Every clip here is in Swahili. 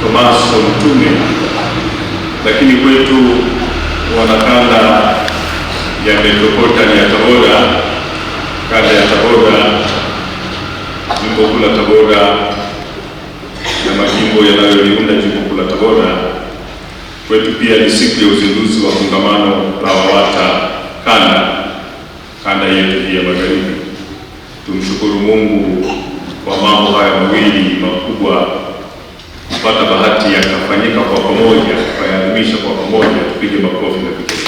Tomaso Mtume, lakini kwetu wanakanda ya metropolitani ya Tabora, kanda ya Tabora, jimbo kuu la Tabora na majimbo yanayoliunda jimbo kuu la Tabora, kwetu pia ni siku ya uzinduzi wa kongamano la WAWATA kanda yetu hii ya Magharibi. Tumshukuru Mungu kwa mambo haya mawili makubwa, kupata bahati yakafanyika kwa pamoja, kuyaadhimisha kwa pamoja. Tupige makofi na vigelegele.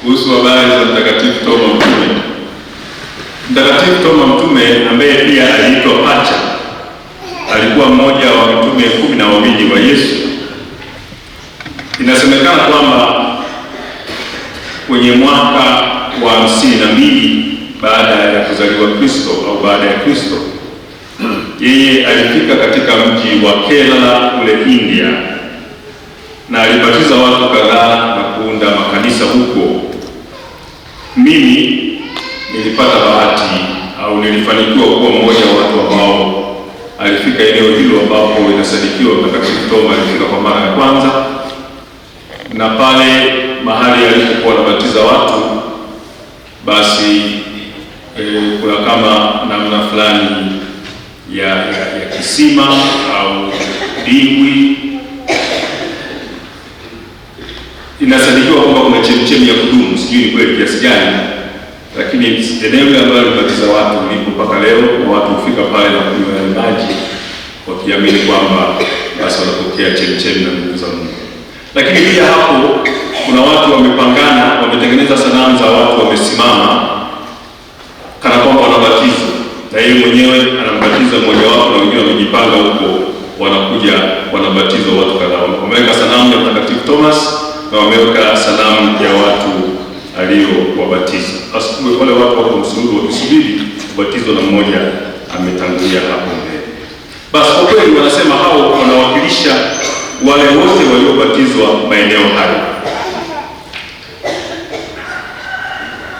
Kuhusu habari za Mtakatifu Toma Mtume. Mtakatifu Toma Mtume ambaye pia aliitwa Pacha, alikuwa mmoja wa mitume 12 wa Yesu. Inasemekana kwamba kwenye mwaka wa 52 baada ya kuzaliwa Kristo au baada ya Kristo, yeye alifika katika mji wa Kerala kule India, na alibatiza watu kadhaa na kuunda makanisa huko. Mimi nilipata bahati au nilifanikiwa kuwa mmoja wa watu ambao alifika eneo hilo ambapo inasadikiwa Mtakatifu Toma alifika kwa mara ya kwanza, na pale mahali alipokuwa anabatiza watu, basi kuna kama namna fulani ya kisima au dimbwi. Inasadikiwa kwamba kuna chemchemi ya kudumu, sijui ni kweli kiasi gani, lakini eneo ambalo alibatiza watu lipo mpaka leo, na watu hufika pale na kunywa maji wakiamini kwamba basi wanapokea chemchemi na nguvu za Mungu. Lakini pia hapo kuna watu wamepangana, wametengeneza sanamu za watu wamesimama kana kwamba wanabatizwa, na yeye mwenyewe anambatiza mmoja wao, na wengine wamejipanga huko, wanakuja wanabatizwa watu kadhaa. Wameweka sanamu ya Mtakatifu Thomas na wameweka sanamu ya watu aliowabatiza. Wale watu wako msururu wakisubiri kubatizwa na mmoja ametangulia hapo mbele. Basi kwa kweli wanasema hao wanawakilisha wale wote waliobatizwa maeneo hayo,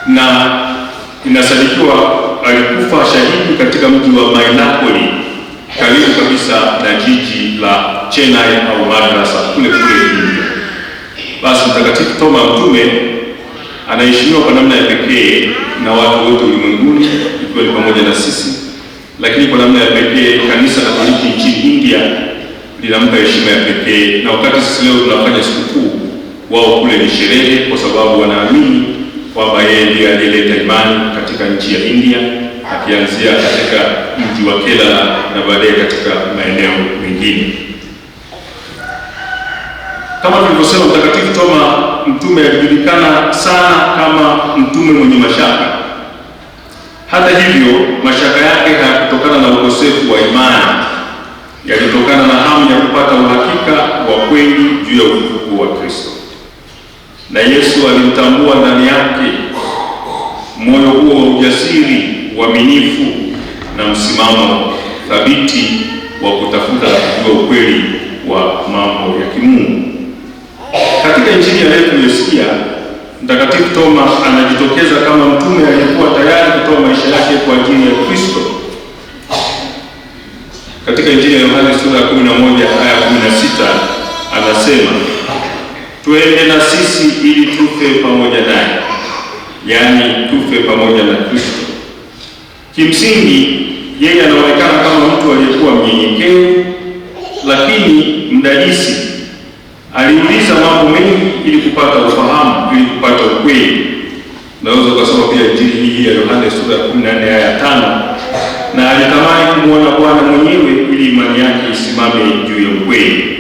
na inasadikiwa alikufa shahidi katika mji wa Mainapoli, karibu kabisa na jiji la Chennai au Madrasa kule India. Basi Mtakatifu Toma Mtume anaheshimiwa kwa namna ya pekee na watu wote ulimwenguni, ikiwa ni pamoja na sisi, lakini kwa namna ya pekee Kanisa Katoliki nchini India linampa heshima ya pekee, na wakati sisi leo tunafanya sikukuu, wao kule ni sherehe, kwa sababu wanaamini kwamba yeye ndiye aliyeleta imani katika nchi ya India, akianzia katika mji wa Kerala na baadaye katika maeneo mengine. Kama tulivyosema, Mtakatifu Toma Mtume alijulikana sana kama mtume mwenye mashaka. Hata hivyo, mashaka yake hayakutokana na ukosefu wa imani, yalitokana na hamu ya kupata uhakika wa kweli juu ya ufufuo wa Kristo, na Yesu alimtambua ndani yake moyo huo wa ujasiri, uaminifu na msimamo thabiti wa kutafuta kujua ukweli wa mambo ya kimungu. Katika Injili ya leo tuliyosikia, Mtakatifu Toma anajitokeza kama mtume aliyekuwa tayari kutoa maisha yake kwa ajili ya Kristo. Katika Injili ya Yohana sura ya 11 aya 16 anasema, tuende na sisi ili tufe pamoja naye, yaani tufe pamoja na Kristo. Kimsingi yeye anaonekana kama mtu aliyekuwa mnyenyekevu, lakini mdadisi. Aliuliza mambo mengi ili kupata ufahamu, ili kupata ukweli. Naweza kusoma pia Injili hii ya Yohana sura ya 14 aya ya 5, na alitamani kumwona Bwana mwenyewe ili imani yake isimame juu ya ukweli.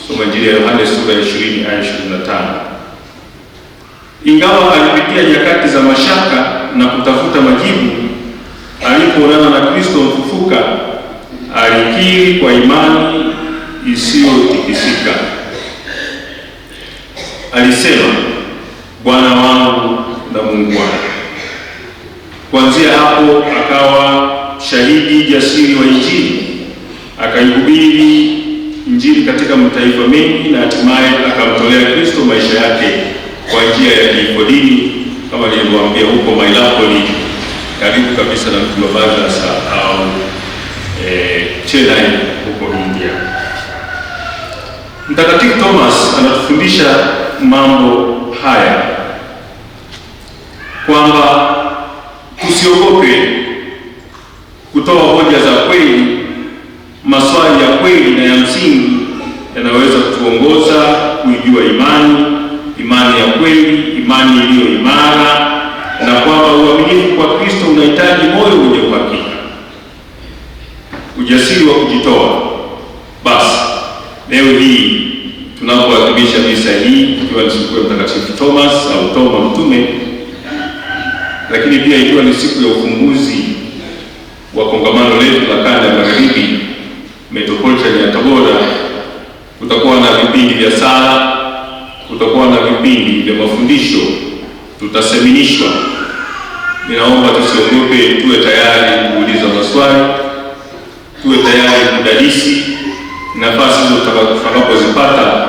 Soma Injili ya Yohana sura ya 20 aya 25. Ingawa alipitia nyakati za mashaka na kutafuta majibu, alipoonana na Kristo mfufuka, alikiri kwa imani isiyotikisika. Alisema, Bwana wangu na Mungu wangu. Kuanzia hapo akawa shahidi jasiri wa Injili, akaihubiri Injili katika mataifa mengi, na hatimaye akamtolea Kristo maisha yake kwa njia ya kifodini, kama nilivyowaambia huko Mainapoli, karibu kabisa na mji wa Bajrasa au Chennai huko India. Mtakatifu Thomas anatufundisha mambo haya kwamba tusiogope kutoa hoja za kweli, maswali ya kweli na ya msingi yanaweza kutuongoza kuijua imani ya kweli, imani iliyo imara, na kwamba uaminifu kwa Kristo unahitaji moyo wenye uhakika, ujasiri wa kujitoa. Basi leo hii tunapoadhimisha misa hii, ikiwa ni siku ya Mtakatifu Thomas au Toma Mtume, lakini pia ikiwa ni siku ya ufunguzi wa kongamano letu la Kanda ya Magharibi Metropolitan ya Tabora, kutakuwa na vipindi vya sala, kutakuwa na vipindi vya mafundisho, tutaseminishwa. Ninaomba tusiogope, tuwe tayari kuuliza maswali, tuwe tayari kudadisi nafasi hizo tutakapozipata,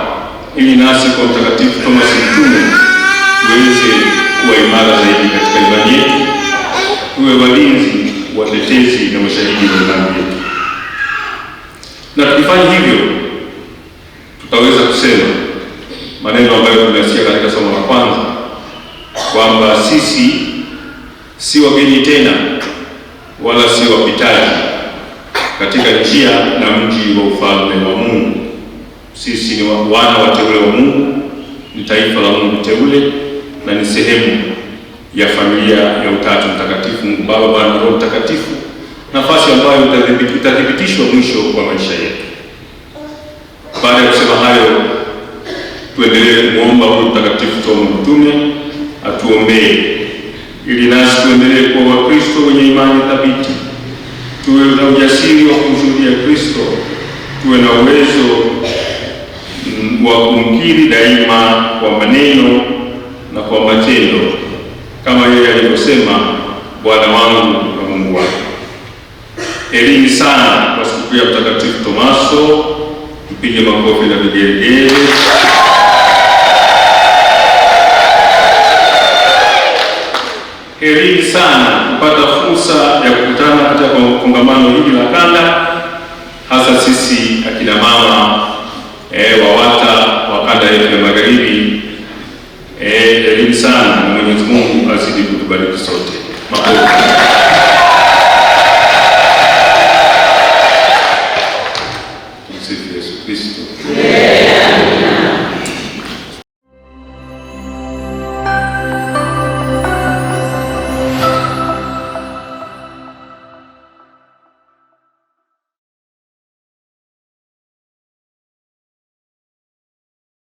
ili nasi kwa Mtakatifu Thomas Mtume tuweze kuwa imara zaidi katika imani yetu, tuwe walinzi, watetezi na mashahidi wa imani yetu. Na tukifanya hivyo, tutaweza kusema maneno ambayo tumesikia katika somo la kwanza, kwamba sisi si wageni tena wala si wapitaji katika njia na mji wa ufalme wa Mungu. Sisi ni wana wateule wa Mungu, ni taifa la Mungu teule, na ni sehemu ya familia ya Utatu Mtakatifu, Mungu Baba, Mwana na Roho Mtakatifu, nafasi ambayo itathibitishwa mwisho wa maisha yetu. Baada ya kusema hayo, tuendelee kumwomba huyu Mtakatifu Toma Mtume atuombee, ili nasi tuendelee kuwa Wakristo wenye imani thabiti, tuwe na ujasiri wa kumshuhudia Kristo, tuwe na uwezo wa kumkiri daima kwa maneno na kwa matendo, kama yeye alivyosema, Bwana wangu na Mungu wangu. Elini sana kwa siku ya Mtakatifu Tomaso. Tupige makofi na vigelegele. Heri sana kupata fursa ya kukutana katika kongamano hili la kanda, hasa sisi akina mama WAWATA wa kanda yetu ya Magharibi. Heri sana, na Mwenyezi Mungu azidi kutubariki sote. Makofi.